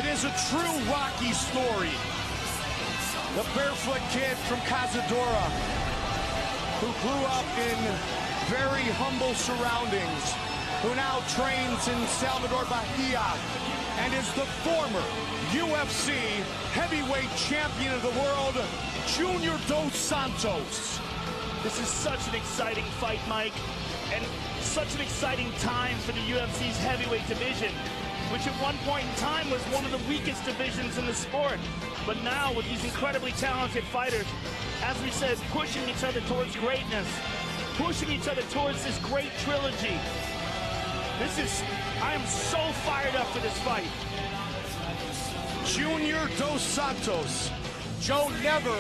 It is a true Rocky story. The barefoot kid from Cazadora, who grew up in very humble surroundings, who now trains in Salvador Bahia, and is the former UFC heavyweight champion of the world, Junior Dos Santos. This is such an exciting fight, Mike, and such an exciting time for the UFC's heavyweight division, which at one point in time was one of the weakest divisions in the sport. But now, with these incredibly talented fighters, as we said, pushing each other towards greatness, pushing each other towards this great trilogy. I am so fired up for this fight. Junior Dos Santos. Joe, never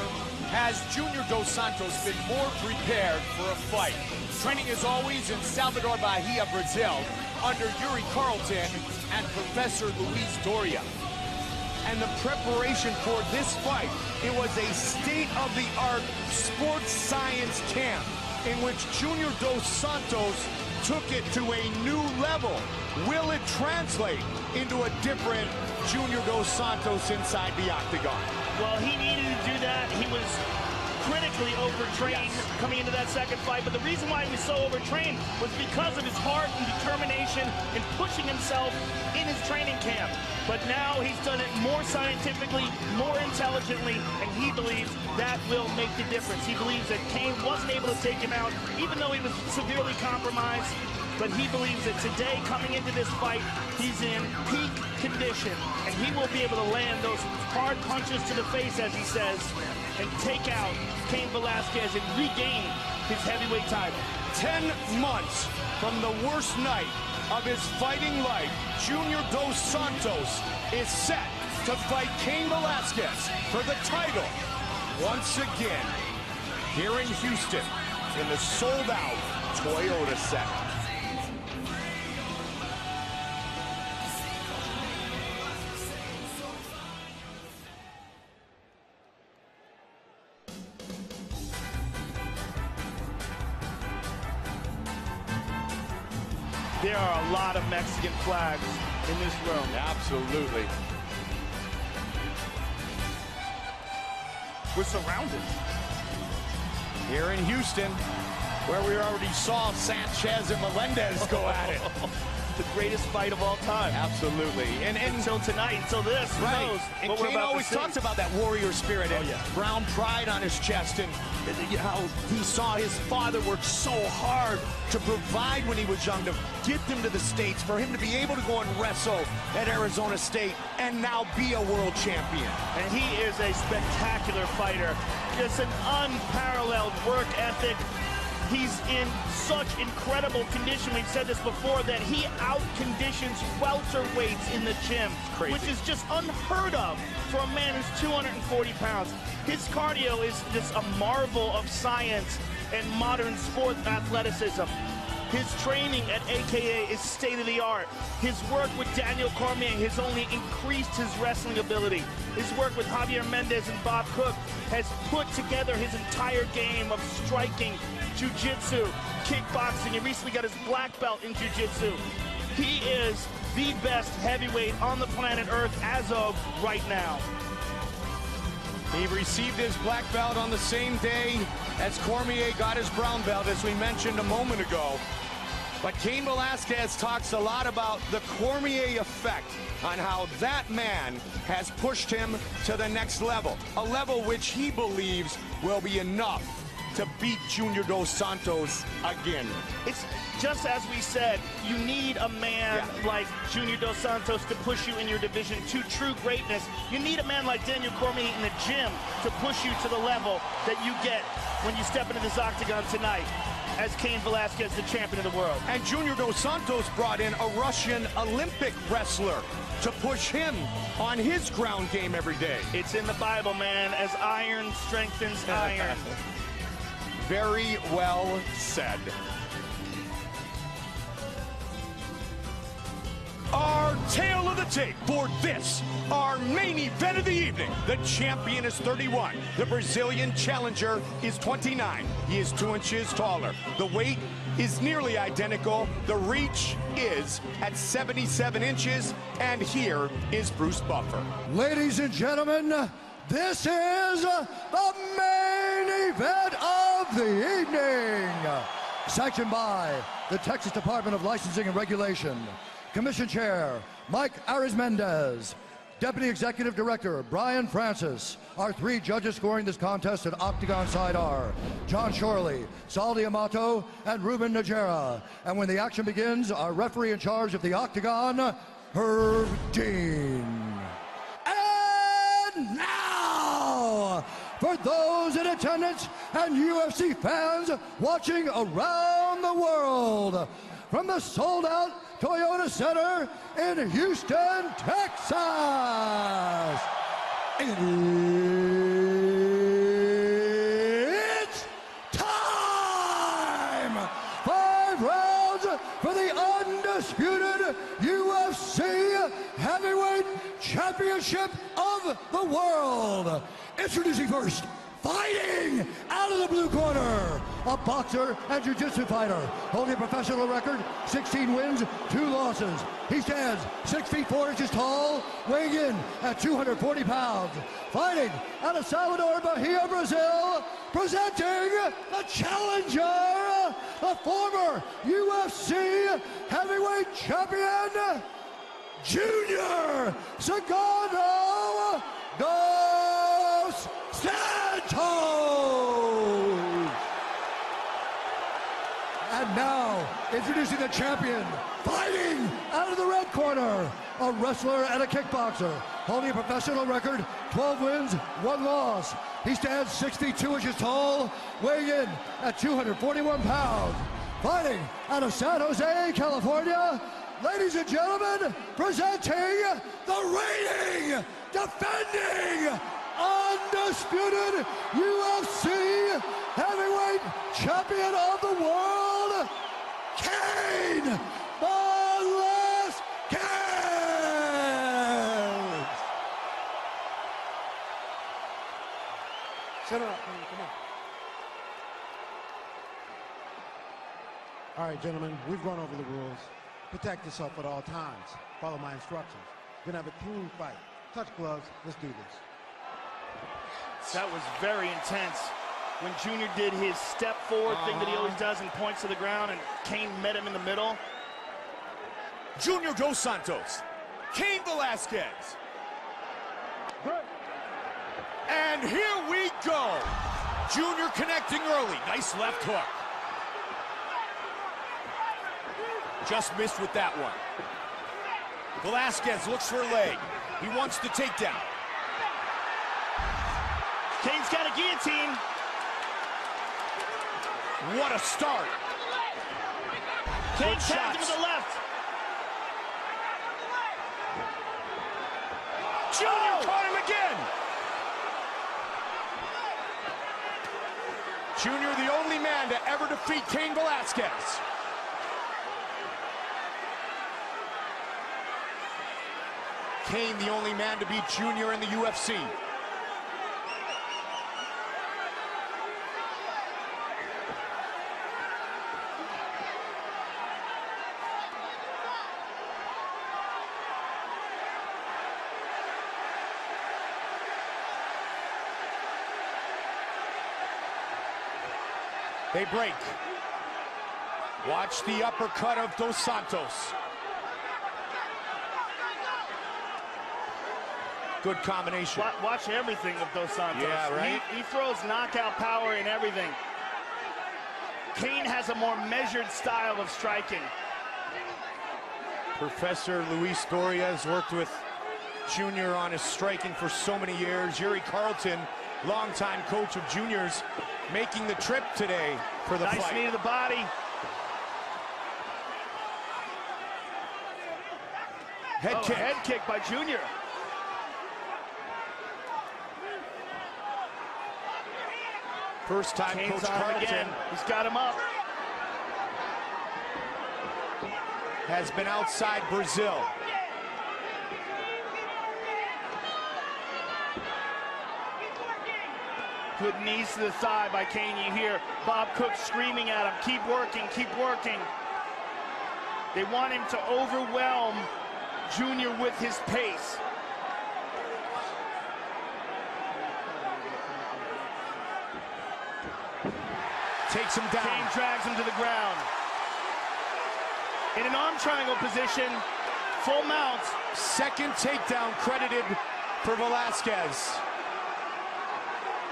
has Junior Dos Santos been more prepared for a fight. Training as always in Salvador Bahia, Brazil, under Yuri Carlton and Professor Luis Doria. And the preparation for this fight, it was a state-of-the-art sports science camp in which Junior Dos Santos took it to a new level. Will it translate into a different Junior Dos Santos inside the octagon? Well, he needed to do that. He was critically overtrained coming into that second fight, but the reason why he was so overtrained was because of his heart and determination in pushing himself in his training camp. But now he's done it more scientifically, more intelligently, and he believes that will make the difference. He believes that Cain wasn't able to take him out, even though he was severely compromised. But he believes that today, coming into this fight, he's in peak condition, and he will be able to land those hard punches to the face, as he says, and take out Cain Velasquez and regain his heavyweight title. 10 months from the worst night of his fighting life, Junior Dos Santos is set to fight Cain Velasquez for the title once again here in Houston in the sold-out Toyota Center. There are a lot of Mexican flags in this room. Absolutely. We're surrounded. Here in Houston, where we already saw Sanchez and Melendez go at it. The greatest fight of all time. Absolutely. And until tonight, until this, who knows And what we're Cain about always to see. talks about that warrior spirit and brown pride on his chest, and how he saw his father work so hard to provide when he was young, to get them to the States, for him to be able to go and wrestle at Arizona State and now be a world champion. And he is a spectacular fighter. Just an unparalleled work ethic. He's in such incredible condition, we've said this before, that he out-conditions welterweights in the gym, which is just unheard of for a man who's 240 pounds. His cardio is just a marvel of science and modern sport athleticism. His training at AKA is state-of-the-art. His work with Daniel Cormier has only increased his wrestling ability. His work with Javier Mendez and Bob Cook has put together his entire game of striking, jiu-jitsu, kickboxing. He recently got his black belt in jiu-jitsu. He is the best heavyweight on the planet Earth as of right now. He received his black belt on the same day as Cormier got his brown belt, as we mentioned a moment ago. But Cain Velasquez talks a lot about the Cormier effect, on how that man has pushed him to the next level, a level which he believes will be enough to beat Junior Dos Santos again. It's just as we said, you need a man like Junior Dos Santos to push you in your division to true greatness. You need a man like Daniel Cormier in the gym to push you to the level that you get when you step into this octagon tonight as Cain Velasquez, the champion of the world. And Junior Dos Santos brought in a Russian Olympic wrestler to push him on his ground game every day. It's in the Bible, man, as iron strengthens iron. Very well said. Our tale of the tape for this, our main event of the evening. The champion is 31. The Brazilian challenger is 29. He is 2 inches taller. The weight, is nearly identical. The reach is at 77 inches, and here is Bruce Buffer. Ladies and gentlemen, this is the main event of the evening. Sanctioned by the Texas Department of Licensing and Regulation. Commission Chair, Mike Arizmendez. Deputy Executive Director, Brian Francis. Our three judges scoring this contest at Octagon side are John Shorley, Sal D'Amato, and Ruben Najera. And when the action begins, our referee in charge of the Octagon, Herb Dean. And now, for those in attendance and UFC fans watching around the world, from the sold-out Toyota Center in Houston, Texas, it's time! 5 rounds for the undisputed UFC Heavyweight Championship of the World. Introducing first, fighting out of the blue corner, a boxer and jiu-jitsu fighter, holding a professional record, 16 wins, 2 losses. He stands 6 feet 4 inches tall, weighing in at 240 pounds. Fighting out of Salvador Bahia, Brazil, presenting the challenger, the former UFC heavyweight champion, Junior Sagano dos Santos! And now, introducing the champion, fighting out of the red corner, a wrestler and a kickboxer, holding a professional record, 12 wins, 1 loss. He stands 6 feet 2 inches tall, weighing in at 241 pounds. Fighting out of San Jose, California, ladies and gentlemen, presenting the reigning, defending, undisputed UFC heavyweight champion of the world, Cain Velasquez! Sit up, man, come on. All right, gentlemen, we've gone over the rules. Protect yourself at all times. Follow my instructions. We're gonna have a clean fight. Touch gloves, let's do this. That was very intense. When Junior did his step forward thing that he always does and points to the ground, and Cain met him in the middle. Junior Dos Santos, Cain Velasquez. And here we go. Junior connecting early. Nice left hook. Just missed with that one. Velasquez looks for a leg. He wants the takedown. Cain's got a guillotine. What a start. Cain tagged him to the left. Junior caught him again. Junior, the only man to ever defeat Cain Velasquez. Cain, the only man to beat Junior in the UFC. They break. Watch the uppercut of Dos Santos. Good combination. Watch everything of Dos Santos. Yeah, right? He throws knockout power in everything. Cain has a more measured style of striking. Professor Luis Doria has worked with Junior on his striking for so many years. Yuri Carlton, longtime coach of Junior's, making the trip today for the fight. Nice knee to the body. Head kick. Head kick by Junior. First time Cain's Coach on him Carlton again. He's got him up. has been outside Brazil. Good knees to the thigh by Cain. You hear Bob Cook screaming at him, keep working, keep working. They want him to overwhelm Junior with his pace. Takes him down. Cain drags him to the ground. In an arm triangle position, full mount. Second takedown credited for Velasquez.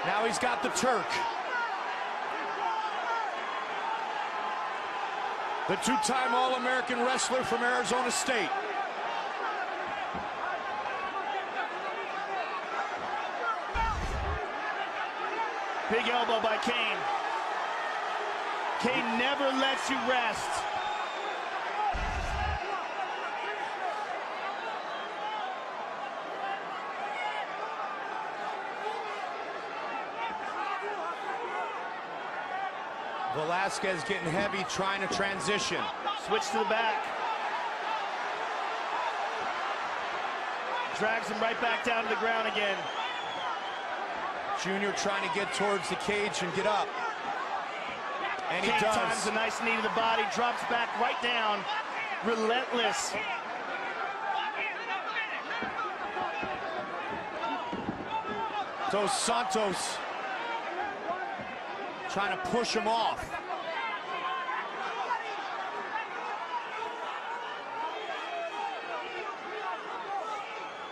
Now he's got the Turk. The two-time All-American wrestler from Arizona State. Big elbow by Cain. Cain never lets you rest. Velasquez getting heavy, trying to transition. Switch to the back. Drags him right back down to the ground again. Junior trying to get towards the cage and get up. And he Cain does. times a nice knee to the body, drops back right down. Relentless. Dos Santos trying to push him off.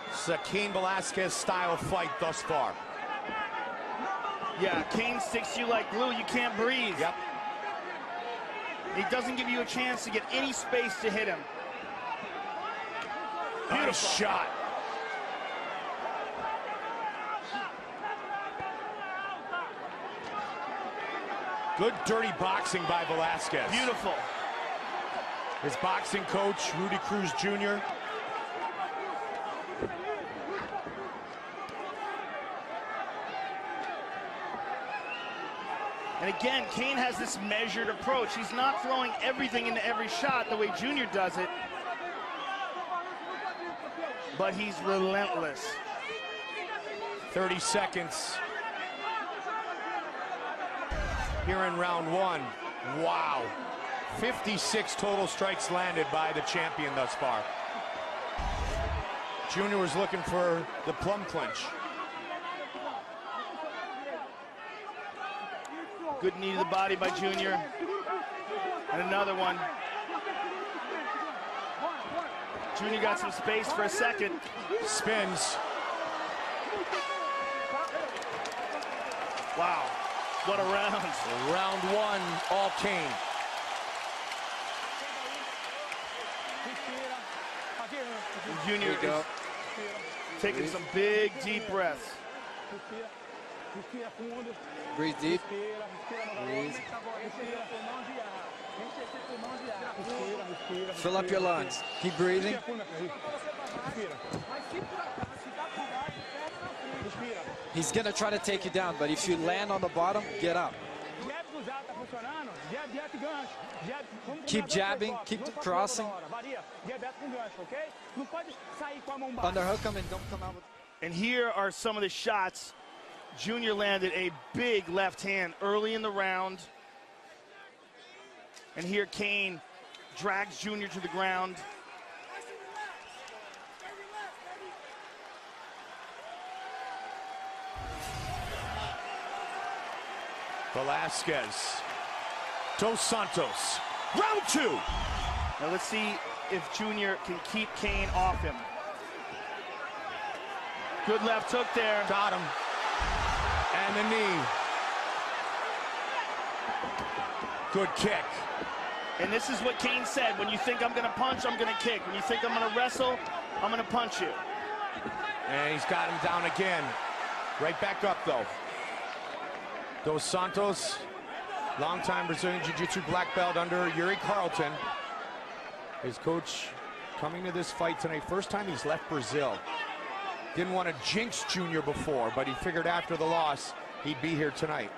It's a Cain Velasquez style fight thus far. Yeah, Cain sticks to you like glue. You can't breathe. Yep. He doesn't give you a chance to get any space to hit him. Nice shot. Good dirty boxing by Velasquez. Beautiful. His boxing coach, Rudy Cruz Jr. And again, Cain has this measured approach. He's not throwing everything into every shot the way Junior does it. But he's relentless. 30 seconds. Here in round one. Wow. 56 total strikes landed by the champion thus far. Junior was looking for the plum clinch. Good knee to the body by Junior. And another one. Junior got some space for a second. Spins. Wow, what a round. Round one, all Cain. Junior is taking some big, deep breaths. Breathe deep. Breathe. Fill up your lungs. Keep breathing. He's gonna try to take you down, but if you land on the bottom, get up. Keep jabbing, keep crossing. Underhook him and don't come out with... And here are some of the shots. Junior landed a big left hand early in the round. And here Cain drags Junior to the ground. Velasquez. Dos Santos. Round two. Now let's see if Junior can keep Cain off him. Good left hook there. Got him. And the knee. Good kick. And this is what Cain said. When you think I'm gonna punch, I'm gonna kick. When you think I'm gonna wrestle, I'm gonna punch you. And he's got him down again. Right back up though. Dos Santos, longtime Brazilian Jiu-Jitsu black belt under Yuri Carlton. His coach coming to this fight tonight. First time he's left Brazil. Didn't want to jinx Junior before, but he figured after the loss, he'd be here tonight.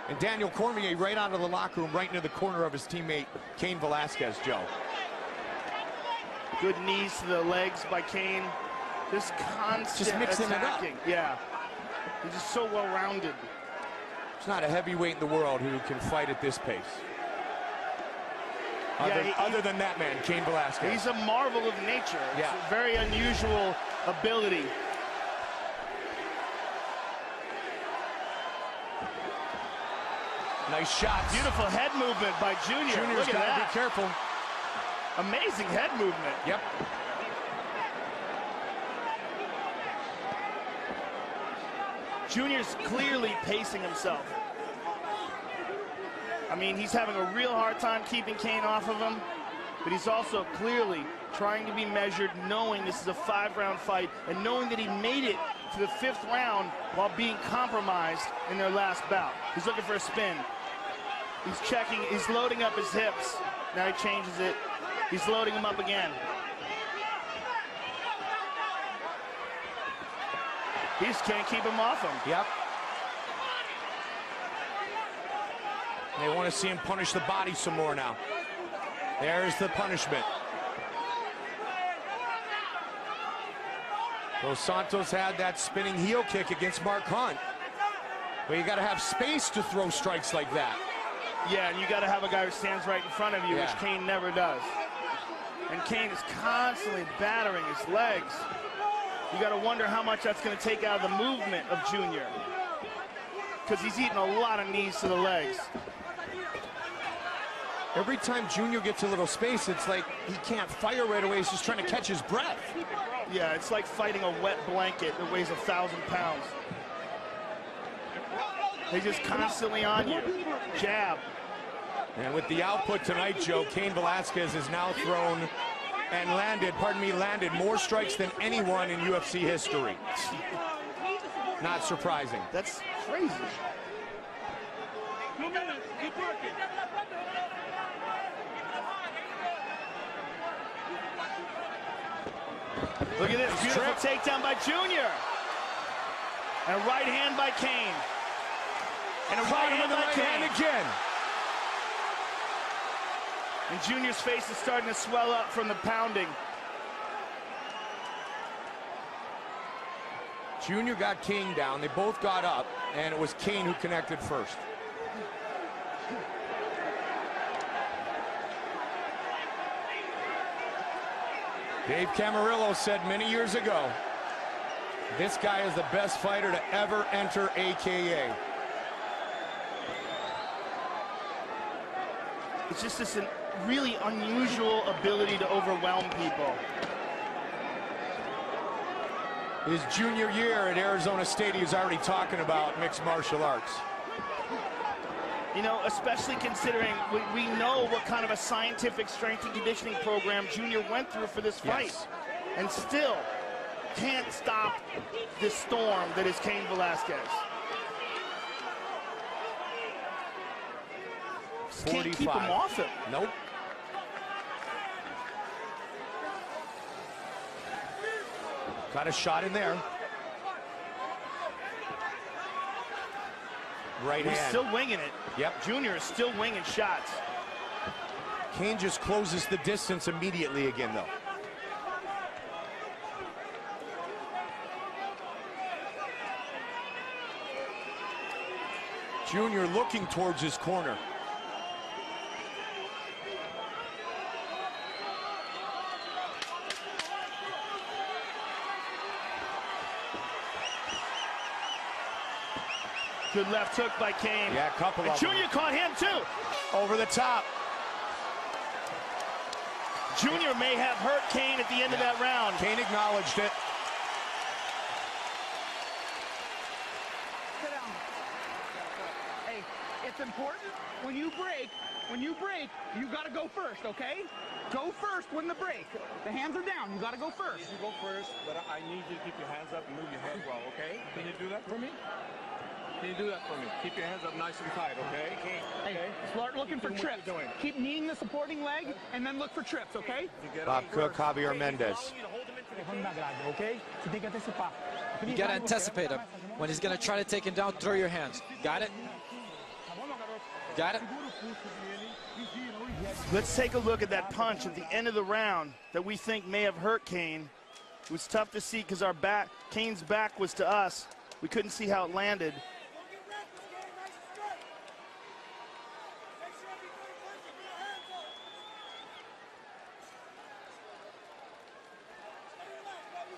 And Daniel Cormier right out of the locker room, right into the corner of his teammate, Cain Velasquez, Joe. Good knees to the legs by Cain. Just constant Just mixing attacking. it up. Yeah. He's just so well-rounded. There's not a heavyweight in the world who can fight at this pace. Other than that man, Cain Velasquez. He's a marvel of nature. It's a very unusual ability. Nice shots. Beautiful head movement by Junior. Junior's got to be careful. Amazing head movement. Yep. Junior's clearly pacing himself. I mean, he's having a real hard time keeping Cain off of him, but he's also clearly trying to be measured, knowing this is a 5-round fight, and knowing that he made it to the 5th round while being compromised in their last bout. He's looking for a spin. He's checking, he's loading up his hips. Now he changes it. He's loading him up again. He just can't keep him off him. Yep. They want to see him punish the body some more now. There's the punishment. So Santos had that spinning heel kick against Mark Hunt. But you got to have space to throw strikes like that. Yeah, and you got to have a guy who stands right in front of you, which Cain never does. And Cain is constantly battering his legs. You got to wonder how much that's going to take out of the movement of Junior, because he's eating a lot of knees to the legs. Every time Junior gets a little space, it's like he can't fire right away. He's just trying to catch his breath. Yeah, it's like fighting a wet blanket that weighs 1,000 pounds. He's just constantly on you. Jab. And with the output tonight, Joe, Cain Velasquez has now thrown and landed more strikes than anyone in UFC history. Not surprising. That's crazy. Look at this beautiful takedown by Junior. And a right hand by Cain. And a right hand by Cain again. And Junior's face is starting to swell up from the pounding. Junior got Cain down. They both got up, and it was Cain who connected first. Dave Camarillo said many years ago, this guy is the best fighter to ever enter AKA. It's just this really unusual ability to overwhelm people. His junior year at Arizona State, he was already talking about mixed martial arts. You know, especially considering we know what kind of a scientific strength and conditioning program Junior went through for this fight. Yes. And still can't stop this storm that is Cain Velasquez. Just can't keep him off him. Nope. Got a shot in there. Right hand. He's still winging it. Yep. Junior is still winging shots. Cain just closes the distance immediately again, though. Junior looking towards his corner. Good left hook by Cain. Yeah, a couple of them. Junior caught him too. Over the top. Junior may have hurt Cain at the end of that round. Cain acknowledged it. Sit down. Hey, it's important when you break, you gotta go first, okay? Go first when the break. The hands are down, you gotta go first. You go first, but I need you to keep your hands up and move your head well, okay? Can you do that for me? Can you do that for me? Keep your hands up nice and tight, okay? Hey, start looking for trips. Keep kneeing the supporting leg and then look for trips, okay? Bob Cook, Javier Mendez. You gotta anticipate him. When he's gonna try to take him down, throw your hands. Got it? Got it? Let's take a look at that punch at the end of the round that we think may have hurt Cain. It was tough to see because Cain's back was to us. We couldn't see how it landed.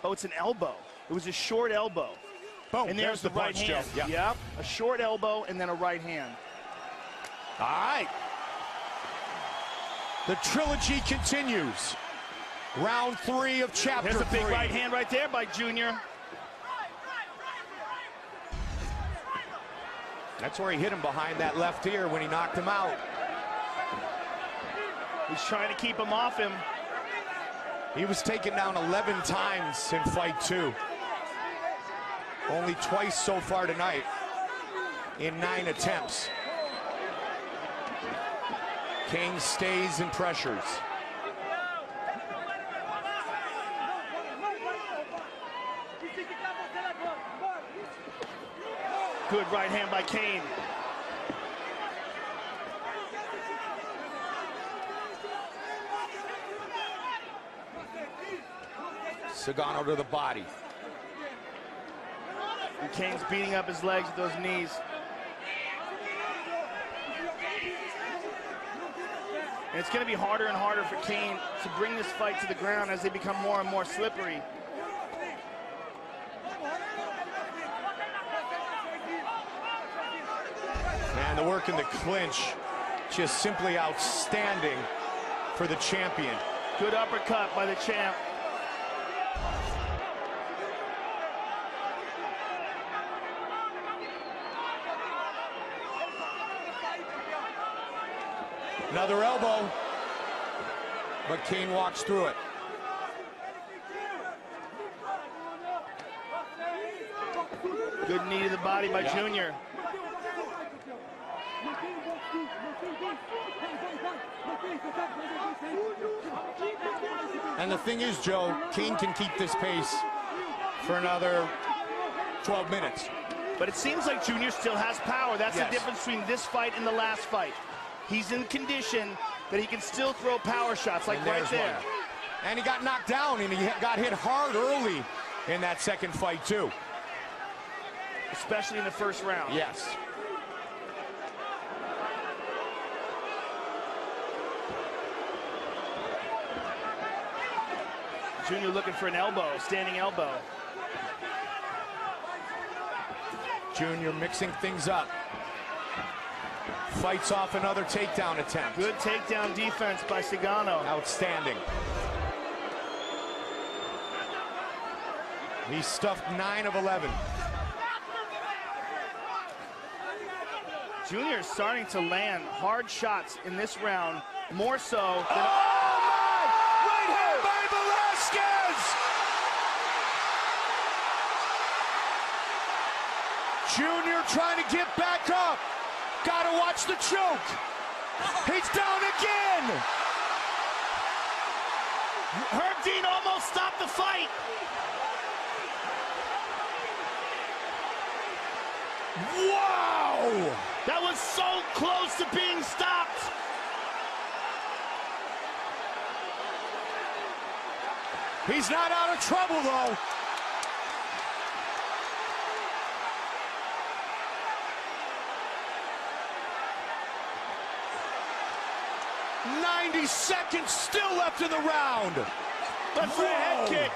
Oh, it's an elbow. It was a short elbow. Boom, And there's the right punch, hand. Joe. Yep, a short elbow and then a right hand. All right. The trilogy continues. Round 3 of chapter 3. There's a big right hand right there by Junior. That's where he hit him behind that left ear when he knocked him out. He's trying to keep him off him. He was taken down 11 times in fight 2. Only twice so far tonight in 9 attempts. Cain stays and pressures. Good right hand by Cain. Sagano to the body. And Cain's beating up his legs with those knees. And it's going to be harder and harder for Cain to bring this fight to the ground as they become more and more slippery. Man, the work in the clinch, just simply outstanding for the champion. Good uppercut by the champ. Another elbow, but Cain walks through it. Good knee to the body by Junior. And the thing is, Joe, Cain can keep this pace for another 12 minutes. But it seems like Junior still has power. That's the difference between this fight and the last fight. He's in condition that he can still throw power shots, like right there. One. And he got knocked down, and he got hit hard early in that second fight, too. Especially in the first round. Yes. Junior looking for an elbow, standing elbow. Junior mixing things up. Fights off another takedown attempt. Good takedown defense by Sagano. Outstanding. He stuffed 9 of 11. Junior is starting to land hard shots in this round, more so than... Right hand by Velasquez! Junior trying to get back up. Gotta watch the choke. He's down again. Herb Dean almost stopped the fight. Wow! That was so close to being stopped. He's not out of trouble, though. "90 seconds still left in the round." Left for a head kick.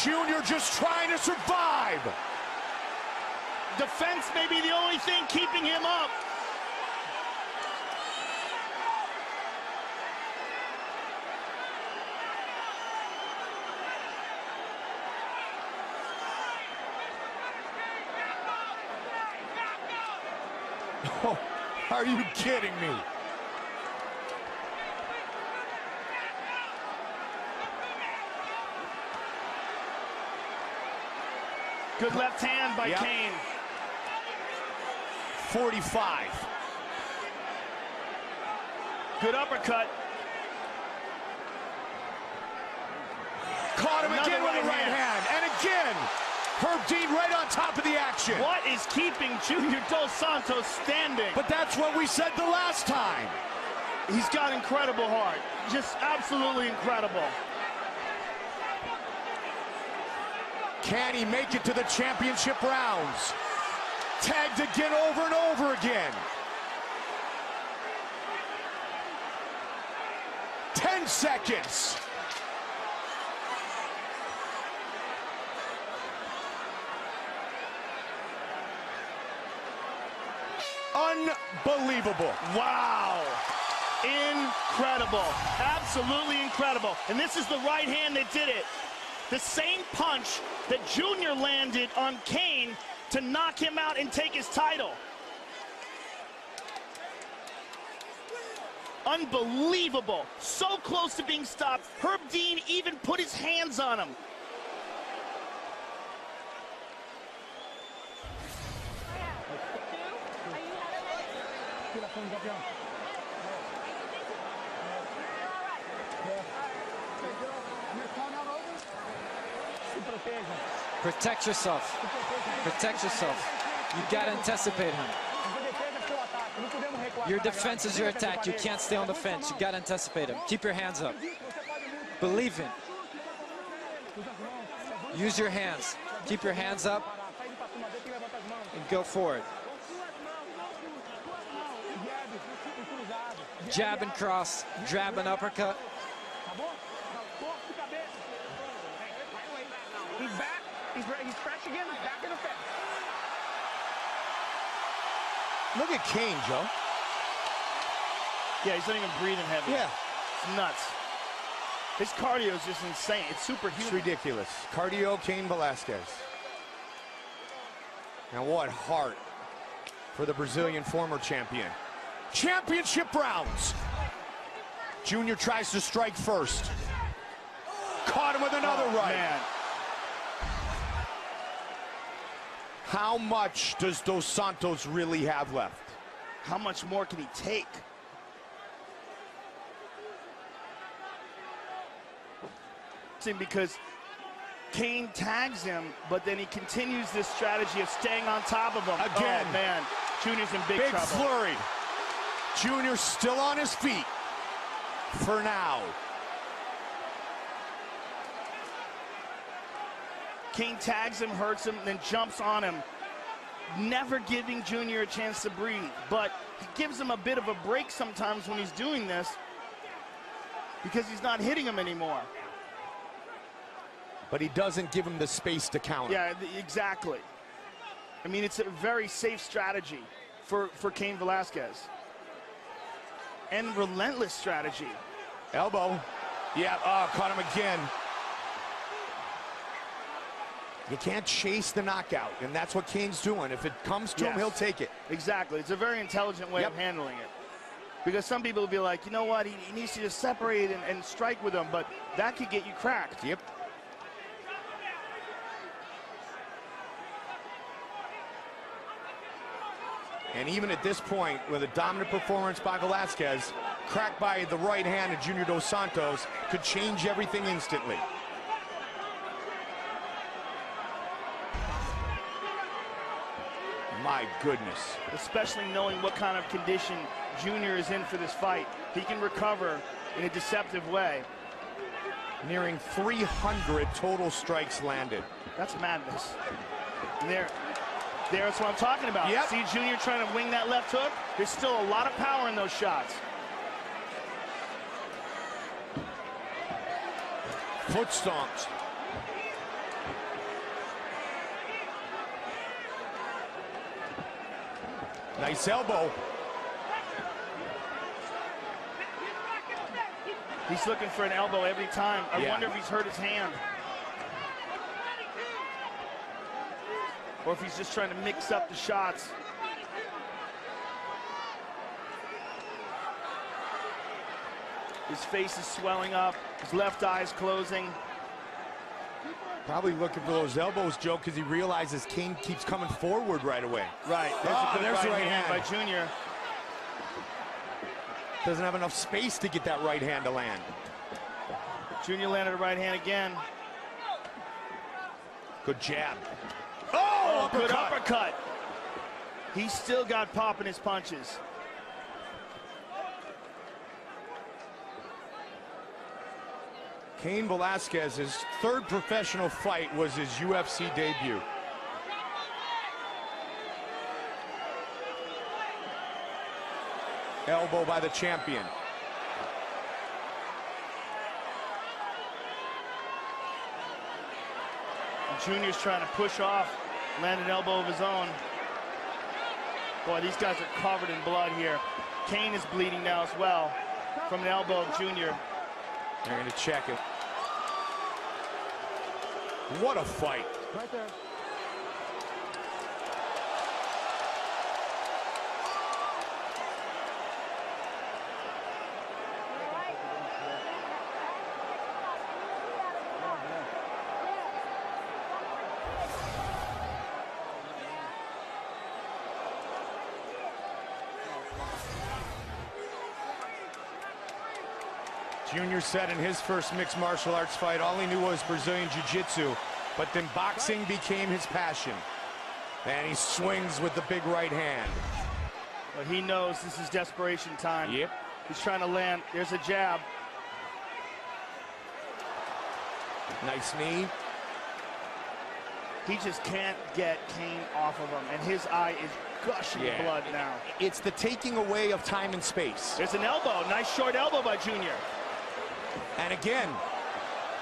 Junior just trying to survive. Defense may be the only thing keeping him up. Oh, are you kidding me? Good left hand by Cain. 45. Good uppercut. Caught him Another again with right the right hand. And again, Herb Dean right on top of the action. What is keeping Junior Dos Santos standing? But that's what we said the last time. He's got incredible heart. Just absolutely incredible. Can he make it to the championship rounds? Tagged again over and over again. 10 seconds. Unbelievable. Wow. Incredible. Absolutely incredible. And this is the right hand that did it. The same punch that Junior landed on Cain to knock him out and take his title. Unbelievable. So close to being stopped. Herb Dean even put his hands on him. Protect yourself. Protect yourself. You got to anticipate him. Your defense is your attack. You can't stay on the fence. You got to anticipate him. Keep your hands up. Believe in. Use your hands. Keep your hands up and go forward. Jab and cross, jab and uppercut. He's back. He's fresh again. Back in the fence. Look at Cain, Joe. Yeah, he's not even breathing heavy. Yeah. It's nuts. His cardio is just insane. It's superhuman. It's ridiculous. Cardio, Cain Velasquez. And what heart for the Brazilian former champion. Championship rounds. Junior tries to strike first. Caught him with another right. Man. How much does Dos Santos really have left? How much more can he take? Because Cain tags him, but then he continues this strategy of staying on top of him. Again. Oh, man. Junior's in big trouble. Flurry. Junior still on his feet for now. Cain tags him, hurts him, then jumps on him, never giving Junior a chance to breathe. But he gives him a bit of a break sometimes when he's doing this because he's not hitting him anymore. But he doesn't give him the space to counter. Yeah, exactly. I mean, it's a very safe strategy for Cain Velasquez. And relentless strategy. Elbow. Yeah, caught him again. You can't chase the knockout, and that's what Cain's doing. If it comes to him, he'll take it. Exactly. It's a very intelligent way of handling it. Because some people will be like, you know what, he needs to just separate and strike with him, but that could get you cracked. Yep. And even at this point, with a dominant performance by Velasquez, cracked by the right hand of Junior Dos Santos, could change everything instantly. My goodness. Especially knowing what kind of condition Junior is in for this fight. He can recover in a deceptive way. Nearing 300 total strikes landed. That's madness. That's what I'm talking about. Yep. See Junior trying to wing that left hook? There's still a lot of power in those shots. Foot stomps. Nice elbow. He's looking for an elbow every time. I wonder if he's hurt his hand. Or if he's just trying to mix up the shots. His face is swelling up. His left eye is closing. Probably looking for those elbows, Joe, because he realizes Cain keeps coming forward right away. Right. There's a right hand by Junior. Doesn't have enough space to get that right hand to land. Junior landed a right hand again. Good jab. Oh, good uppercut. He's still got pop in his punches. Cain Velasquez's third professional fight was his UFC debut. Elbow by the champion. And Junior's trying to push off, land an elbow of his own. Boy, these guys are covered in blood here. Cain is bleeding now as well from an elbow of Junior. They're going to check it. What a fight. Right there. Junior said in his first mixed martial arts fight, all he knew was Brazilian Jiu-Jitsu, but then boxing became his passion. And he swings with the big right hand. But he knows this is desperation time. Yep. He's trying to land. There's a jab. Nice knee. He just can't get Cain off of him, and his eye is gushing blood now. It's the taking away of time and space. There's an elbow. Nice short elbow by Junior. And again,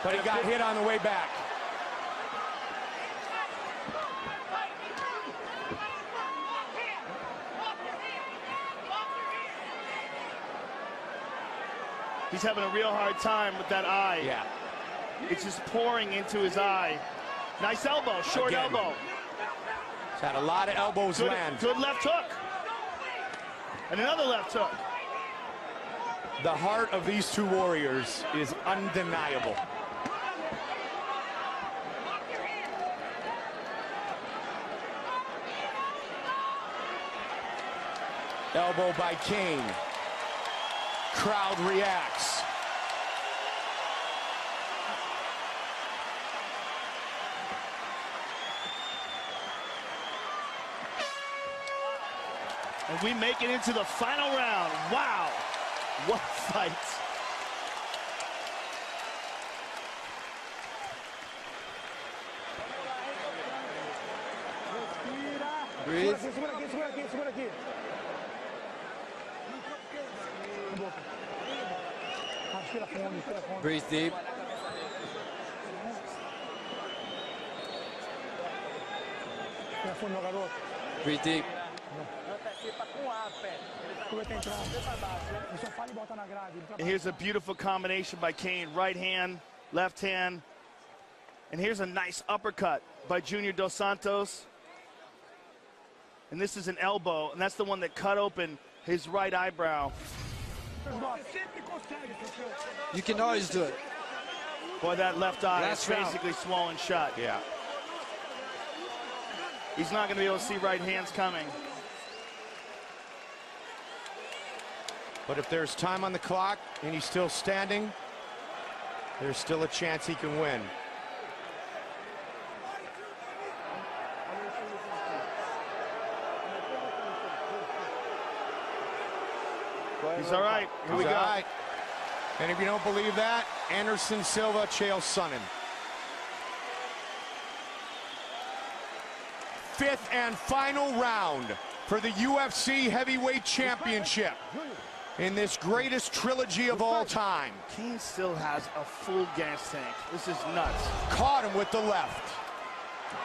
but he got hit on the way back. He's having a real hard time with that eye. Yeah. It's just pouring into his eye. Nice elbow, short elbow. He's had a lot of elbows land. Good left hook. And another left hook. The heart of these two warriors is undeniable. Elbow by Cain. Crowd reacts. And we make it into the final round. Wow, what a fight. Breathe. Breathe deep. Breathe deep. And here's a beautiful combination by Cain. Right hand, left hand. And here's a nice uppercut by Junior Dos Santos. And this is an elbow, and that's the one that cut open his right eyebrow. You can always do it. Boy, that left eye Last is round. basically swollen shut. Yeah. He's not going to be able to see right hands coming. But if there's time on the clock and he's still standing, there's still a chance he can win. He's all right. Here we go. All right. And if you don't believe that, Anderson Silva, Chael Sonnen. Fifth and final round for the UFC Heavyweight Championship in this greatest trilogy of all time. Cain still has a full gas tank. This is nuts. Caught him with the left.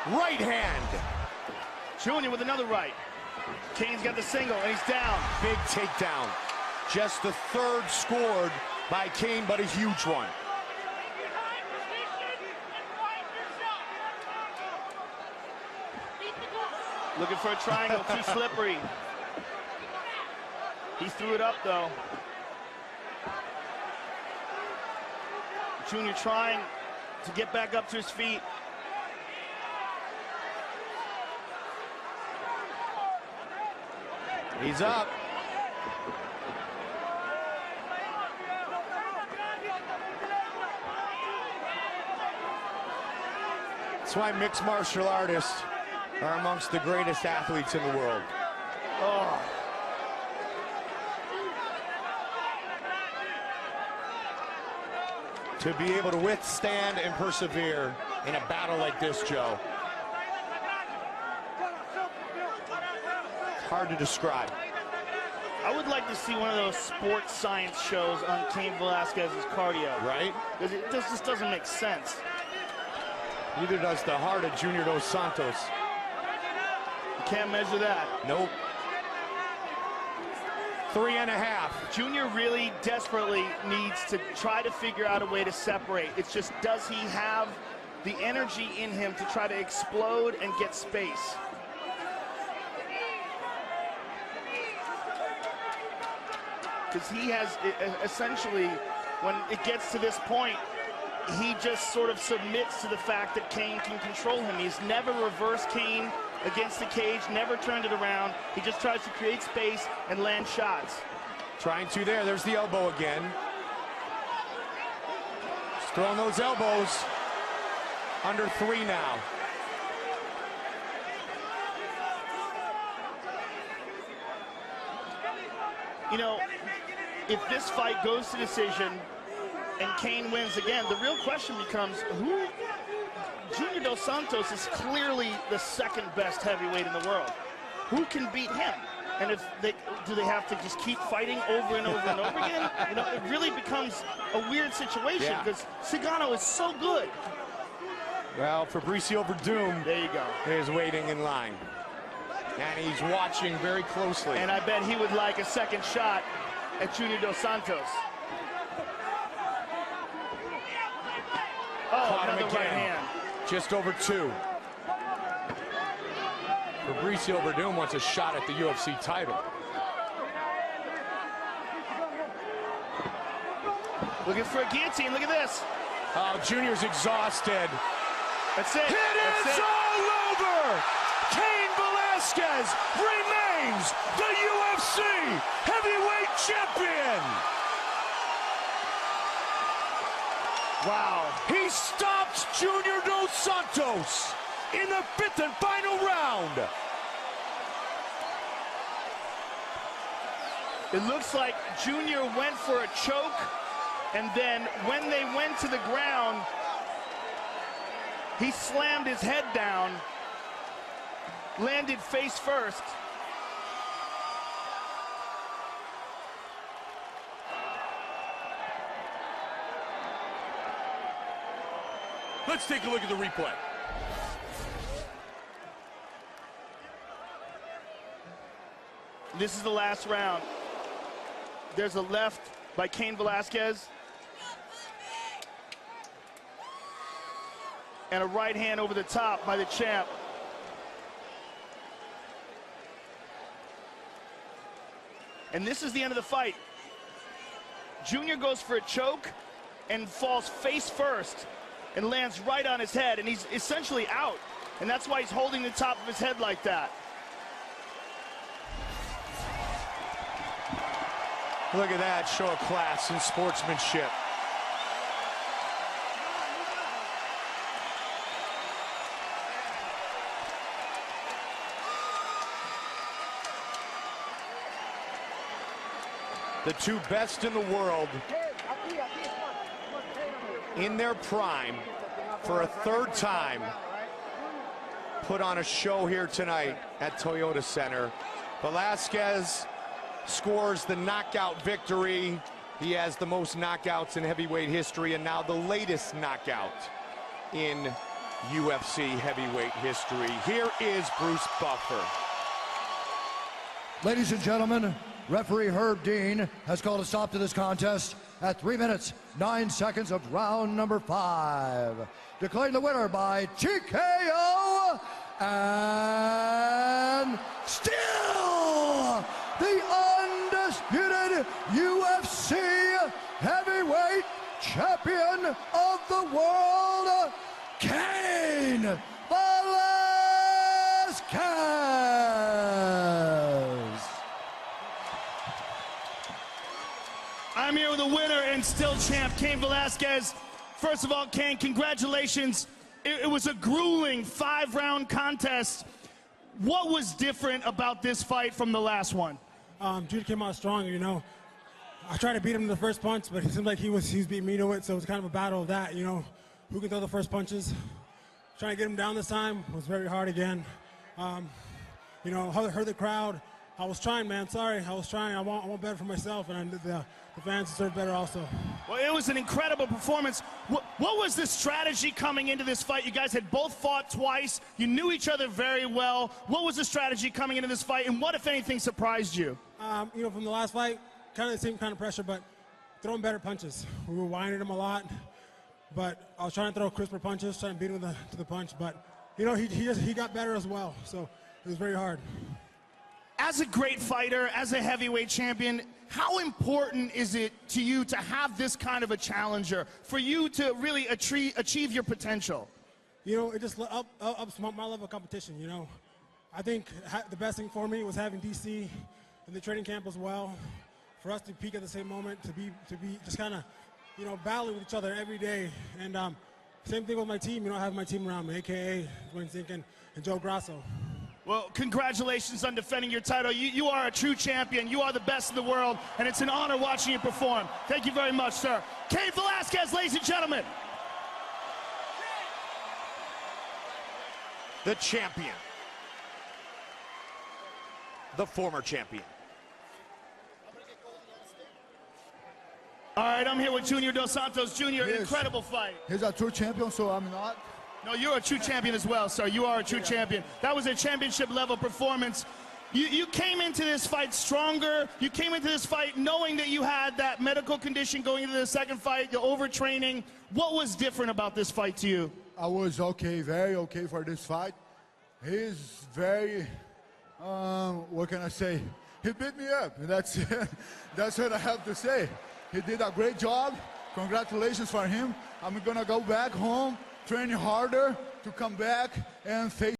Right hand. Junior with another right. Cain's got the single, and he's down. Big takedown. Just the third scored by Cain, but a huge one. Looking for a triangle, too slippery. He threw it up, though. Junior trying to get back up to his feet. He's up. That's why mixed martial artists are amongst the greatest athletes in the world. Oh. To be able to withstand and persevere in a battle like this, Joe. Hard to describe. I would like to see one of those sports science shows on Cain Velasquez's cardio. Right? Because it just doesn't make sense. Neither does the heart of Junior Dos Santos. You can't measure that. Nope. 3.5. Junior really desperately needs to try to figure out a way to separate. It's just, does he have the energy in him to try to explode and get space? Because he has essentially, when it gets to this point, he just sort of submits to the fact that Cain can control him. He's never reversed Cain against the cage, never turned it around. He just tries to create space and land shots. Trying to there. There's the elbow again. Just throwing those elbows. Under 3 now. You know, if this fight goes to decision and Cain wins again, the real question becomes, who? Junior Dos Santos is clearly the second best heavyweight in the world. Who can beat him? And if do they have to just keep fighting over and over and over again? You know, it really becomes a weird situation because Cigano is so good. Well, Fabricio Verdum, there you go, is waiting in line. And he's watching very closely. And I bet he would like a second shot at Junior Dos Santos. Oh, another right hand. Just over 2. Fabricio Verdum wants a shot at the UFC title. Looking for a guillotine. Look at this. Oh, Junior's exhausted. That's it. It is all over. Cain Velasquez remains the UFC heavyweight champion. Wow. He stops Junior Dos Santos in the 5th and final round. It looks like Junior went for a choke, and then when they went to the ground, he slammed his head down, landed face first. Let's take a look at the replay. This is the last round. There's a left by Cain Velasquez. And a right hand over the top by the champ. And this is the end of the fight. Junior goes for a choke and falls face first and lands right on his head, and he's essentially out. And that's why he's holding the top of his head like that. Look at that, show of class and sportsmanship. The two best in the world in their prime for a 3rd time put on a show here tonight at Toyota Center. Velasquez scores the knockout victory. He has the most knockouts in heavyweight history, and now the latest knockout in UFC heavyweight history. Here is Bruce Buffer. Ladies and gentlemen, referee Herb Dean has called a stop to this contest at 3 minutes, 9 seconds of round number 5. Declaring the winner by TKO, and still the undisputed UFC heavyweight champion of the world, Cain Velasquez. I'm here with a winner and still champ, Cain Velasquez. First of all, Cain, congratulations. It was a grueling 5-round contest. What was different about this fight from the last one? Jude came out stronger, you know. I tried to beat him in the first punch, but it seemed like he was beating me to it, so it was kind of a battle of that, you know. Who can throw the first punches? Trying to get him down this time was very hard again. You know, heard the crowd. I was trying, man. Sorry, I was trying. I want better for myself, and the fans deserve better also. Well, it was an incredible performance. What was the strategy coming into this fight? You guys had both fought twice. You knew each other very well. What was the strategy coming into this fight, and what, if anything, surprised you? You know, from the last fight, kind of the same kind of pressure, but throwing better punches. We were winding him a lot, but I was trying to throw crisper punches, trying to beat him to the punch. But, you know, he got better as well, so it was very hard. As a great fighter, as a heavyweight champion, how important is it to you to have this kind of a challenger, for you to really achieve your potential? You know, it just ups my level of competition, you know. I think the best thing for me was having DC in the training camp as well, for us to peak at the same moment, to be just kind of, you know, battling with each other every day. And same thing with my team, you know, I have my team around me, a.k.a. Dwayne Zinkin and Joe Grasso. Well, congratulations on defending your title. You are a true champion. You are the best in the world, and it's an honor watching you perform. Thank you very much, sir. Cain Velasquez, ladies and gentlemen. The champion. The former champion. All right, I'm here with Junior Dos Santos. Junior, incredible fight. He's a true champion, so I'm not. No, you're a true champion as well, sir. You are a true champion. That was a championship-level performance. You came into this fight stronger. You came into this fight knowing that you had that medical condition going into the second fight, the overtraining. What was different about this fight to you? I was okay, very okay for this fight. He's very, what can I say? He beat me up. That's what I have to say. He did a great job. Congratulations for him. I'm gonna go back home, train harder to come back and face